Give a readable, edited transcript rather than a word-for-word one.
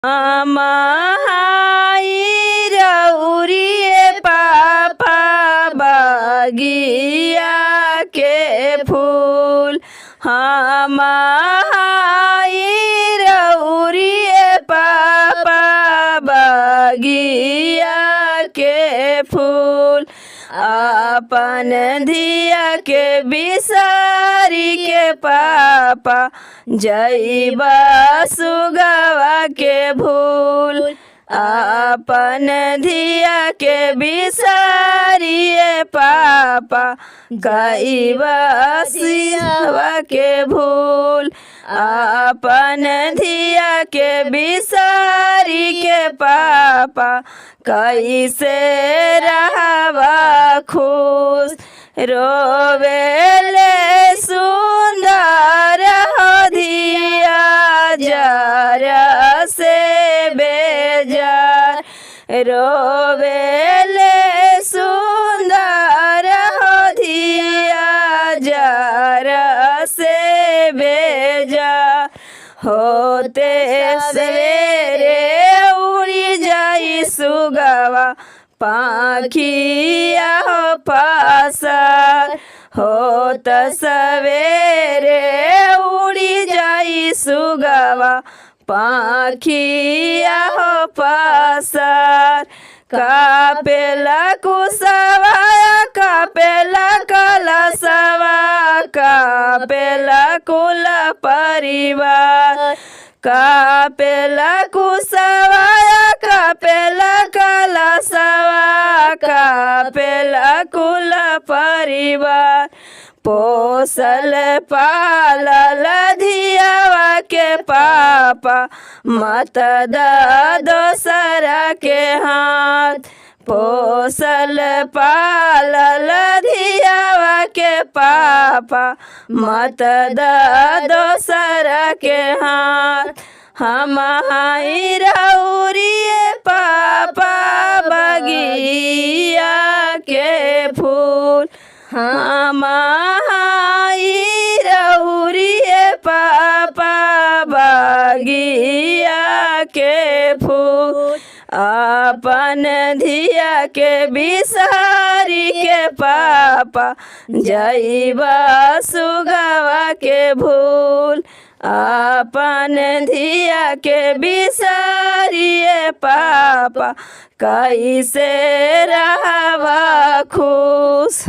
माई रउरिए पापा बगिया के फूल। माई रउरिए पापा बगिया के फूल। अपन धिया के बिसारी के पापा जइबा सुगवा के भूल। अपन धिया के बिसारिए पापा गइबा सिहवा के भूल। अपन धिया के बिसारी के पापा कैसे रहबा खुश। रोवेले सुंदर हो धिया जरा से बेजार। रोवेले सुंदर हो धिया जरा से बेजार। होते सवेरे उड़ी जाई सुगवा पाखिया हो पासार। होत सवेरे उड़ी जाई सुगवा पाखिया हो पासार। कापेला कुसवा कापेला कलसवा कापेला कुल परिवार। कापेला कुसवा कापेला कलसवा कापेला कुल परिवार। पोसल पालल धियावा के पापा मत दा दोसरा के हाथ। पोसल पालल धियावा के पापा मत दा दोसरा के हाथ। हम हाई रउरिए पापा बगिया के फूल। हम हाई रउरिए पापा बगिया के फूल। अपन धिया के बिसारी के पापा जइबा सुगवा के भूल। अपन धिया के बिसारिए पापा कैसे रहबा खुश।